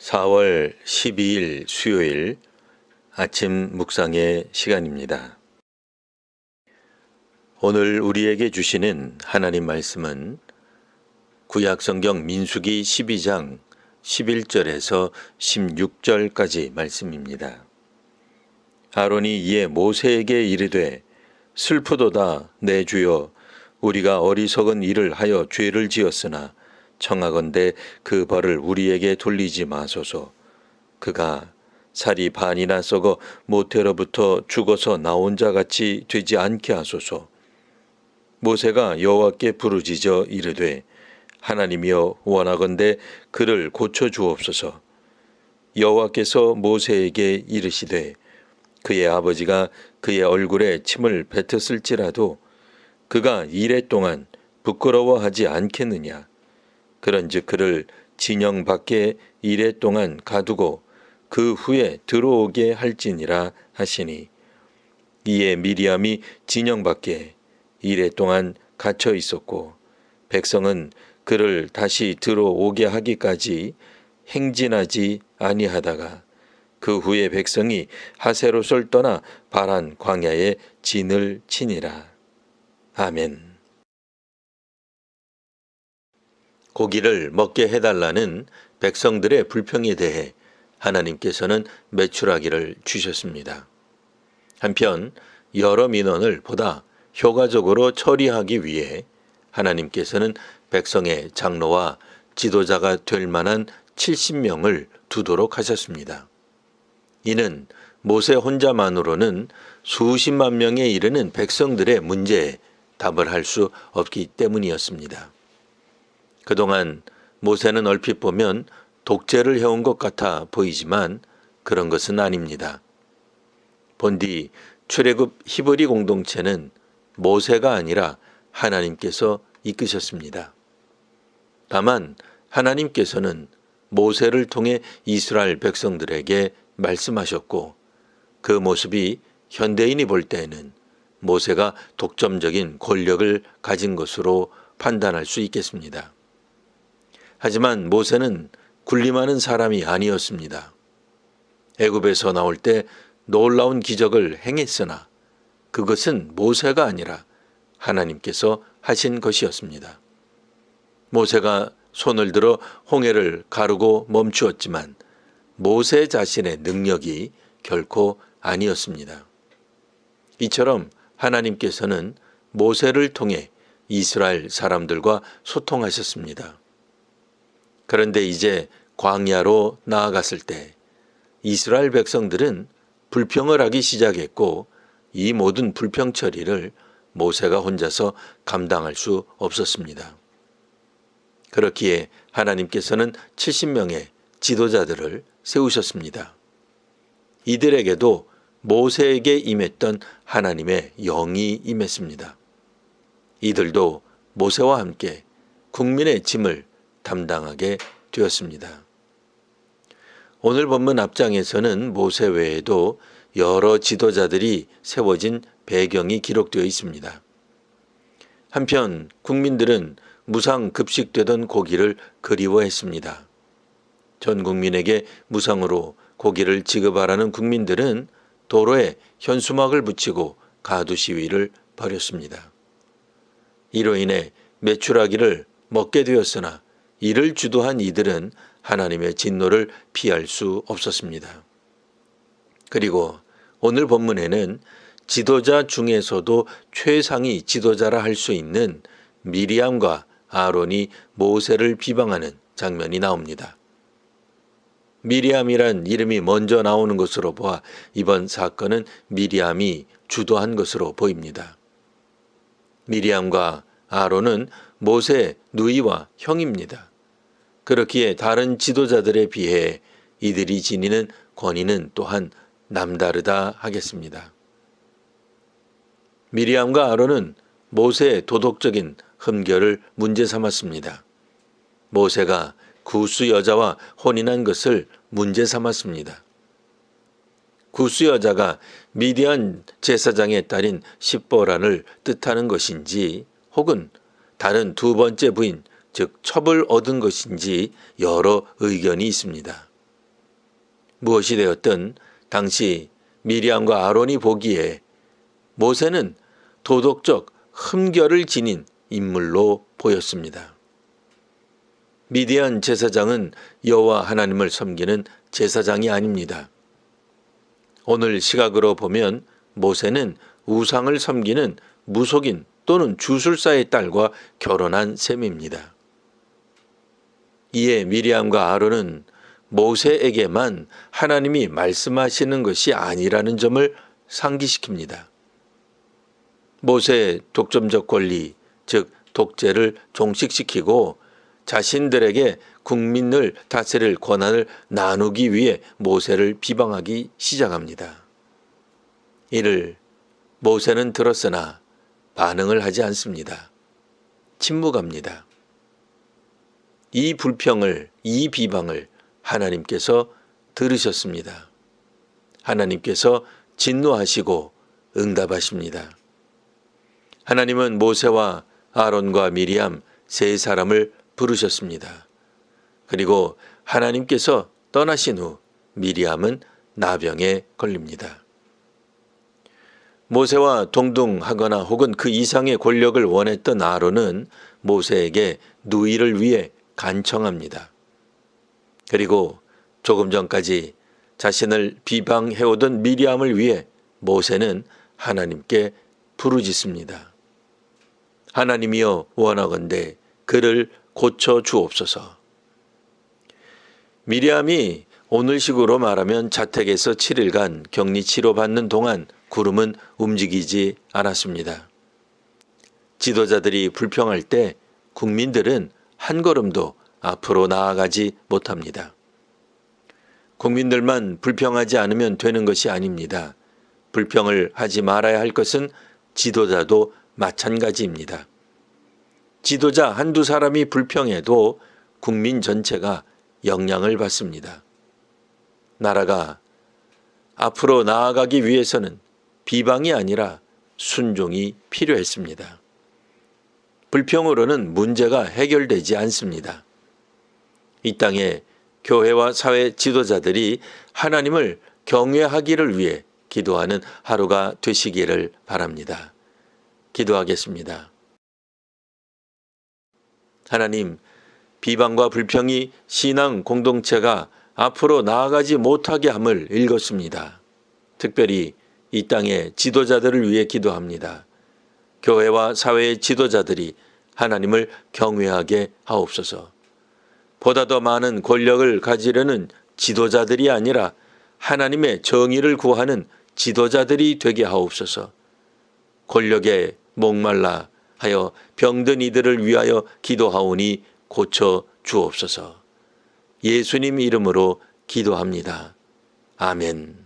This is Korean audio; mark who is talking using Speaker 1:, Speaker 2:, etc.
Speaker 1: 4월 12일 수요일 아침 묵상의 시간입니다. 오늘 우리에게 주시는 하나님 말씀은 구약성경 민수기 12장 11절에서 16절까지 말씀입니다. 아론이 이에 모세에게 이르되 슬프도다 내 주여 우리가 어리석은 일을 하여 죄를 지었으나 청하건대 그 벌을 우리에게 돌리지 마소서. 그가 살이 반이나 썩어 모태로부터 죽어서 나온 자 같이 되지 않게 하소서. 모세가 여호와께 부르짖어 이르되 하나님이여 원하건대 그를 고쳐 주옵소서. 여호와께서 모세에게 이르시되 그의 아버지가 그의 얼굴에 침을 뱉었을지라도 그가 이레 동안 부끄러워하지 않겠느냐. 그런즉 그를 진영 밖에 이레 동안 가두고 그 후에 들어오게 할지니라 하시니, 이에 미리암이 진영 밖에 이레 동안 갇혀 있었고 백성은 그를 다시 들어오게 하기까지 행진하지 아니하다가 그 후에 백성이 하세롯을 떠나 바란 광야에 진을 치니라. 아멘. 고기를 먹게 해달라는 백성들의 불평에 대해 하나님께서는 메추라기를 주셨습니다. 한편 여러 민원을 보다 효과적으로 처리하기 위해 하나님께서는 백성의 장로와 지도자가 될 만한 70명을 두도록 하셨습니다. 이는 모세 혼자만으로는 수십만 명에 이르는 백성들의 문제에 답을 할 수 없기 때문이었습니다. 그동안 모세는 얼핏 보면 독재를 해온 것 같아 보이지만 그런 것은 아닙니다. 본디 출애굽 히브리 공동체는 모세가 아니라 하나님께서 이끄셨습니다. 다만 하나님께서는 모세를 통해 이스라엘 백성들에게 말씀하셨고 그 모습이 현대인이 볼 때에는 모세가 독점적인 권력을 가진 것으로 판단할 수 있겠습니다. 하지만 모세는 군림하는 사람이 아니었습니다. 애굽에서 나올 때 놀라운 기적을 행했으나 그것은 모세가 아니라 하나님께서 하신 것이었습니다. 모세가 손을 들어 홍해를 가르고 멈추었지만 모세 자신의 능력이 결코 아니었습니다. 이처럼 하나님께서는 모세를 통해 이스라엘 사람들과 소통하셨습니다. 그런데 이제 광야로 나아갔을 때 이스라엘 백성들은 불평을 하기 시작했고 이 모든 불평 처리를 모세가 혼자서 감당할 수 없었습니다. 그렇기에 하나님께서는 70명의 지도자들을 세우셨습니다. 이들에게도 모세에게 임했던 하나님의 영이 임했습니다. 이들도 모세와 함께 국민의 짐을 담당하게 되었습니다. 오늘 본문 앞장에서는 모세 외에도 여러 지도자들이 세워진 배경이 기록되어 있습니다. 한편 국민들은 무상 급식되던 고기를 그리워했습니다. 전 국민에게 무상으로 고기를 지급하라는 국민들은 도로에 현수막을 붙이고 가두 시위를 벌였습니다. 이로 인해 메추라기를 먹게 되었으나 이를 주도한 이들은 하나님의 진노를 피할 수 없었습니다. 그리고 오늘 본문에는 지도자 중에서도 최상위 지도자라 할 수 있는 미리암과 아론이 모세를 비방하는 장면이 나옵니다. 미리암이란 이름이 먼저 나오는 것으로 보아 이번 사건은 미리암이 주도한 것으로 보입니다. 미리암과 아론은 모세의 누이와 형입니다. 그렇기에 다른 지도자들에 비해 이들이 지니는 권위는 또한 남다르다 하겠습니다. 미리암과 아론은 모세의 도덕적인 흠결을 문제 삼았습니다. 모세가 구스 여자와 혼인한 것을 문제 삼았습니다. 구스 여자가 미디안 제사장의 딸인 십보란을 뜻하는 것인지 혹은 다른 두 번째 부인, 즉 첩을 얻은 것인지 여러 의견이 있습니다. 무엇이 되었든 당시 미리암과 아론이 보기에 모세는 도덕적 흠결을 지닌 인물로 보였습니다. 미디안 제사장은 여호와 하나님을 섬기는 제사장이 아닙니다. 오늘 시각으로 보면 모세는 우상을 섬기는 무속인 또는 주술사의 딸과 결혼한 셈입니다. 이에 미리암과 아론은 모세에게만 하나님이 말씀하시는 것이 아니라는 점을 상기시킵니다. 모세의 독점적 권리, 즉 독재를 종식시키고 자신들에게 국민을 다스릴 권한을 나누기 위해 모세를 비방하기 시작합니다. 이를 모세는 들었으나 반응을 하지 않습니다. 침묵합니다. 이 불평을, 이 비방을 하나님께서 들으셨습니다. 하나님께서 진노하시고 응답하십니다. 하나님은 모세와 아론과 미리암 세 사람을 부르셨습니다. 그리고 하나님께서 떠나신 후 미리암은 나병에 걸립니다. 모세와 동등하거나 혹은 그 이상의 권력을 원했던 아론은 모세에게 누이를 위해 간청합니다. 그리고 조금 전까지 자신을 비방해오던 미리암을 위해 모세는 하나님께 부르짖습니다. 하나님이여 원하건대 그를 고쳐 주옵소서. 미리암이 오늘식으로 말하면 자택에서 7일간 격리 치료받는 동안 구름은 움직이지 않았습니다. 지도자들이 불평할 때 국민들은 한 걸음도 앞으로 나아가지 못합니다. 국민들만 불평하지 않으면 되는 것이 아닙니다. 불평을 하지 말아야 할 것은 지도자도 마찬가지입니다. 지도자 한두 사람이 불평해도 국민 전체가 영향을 받습니다. 나라가 앞으로 나아가기 위해서는 비방이 아니라 순종이 필요했습니다. 불평으로는 문제가 해결되지 않습니다. 이 땅에 교회와 사회 지도자들이 하나님을 경외하기를 위해 기도하는 하루가 되시기를 바랍니다. 기도하겠습니다. 하나님, 비방과 불평이 신앙 공동체가 앞으로 나아가지 못하게 함을 읽었습니다. 특별히 이 땅의 지도자들을 위해 기도합니다. 교회와 사회의 지도자들이 하나님을 경외하게 하옵소서. 보다 더 많은 권력을 가지려는 지도자들이 아니라 하나님의 정의를 구하는 지도자들이 되게 하옵소서. 권력에 목말라 하여 병든 이들을 위하여 기도하오니 고쳐 주옵소서. 예수님 이름으로 기도합니다. 아멘.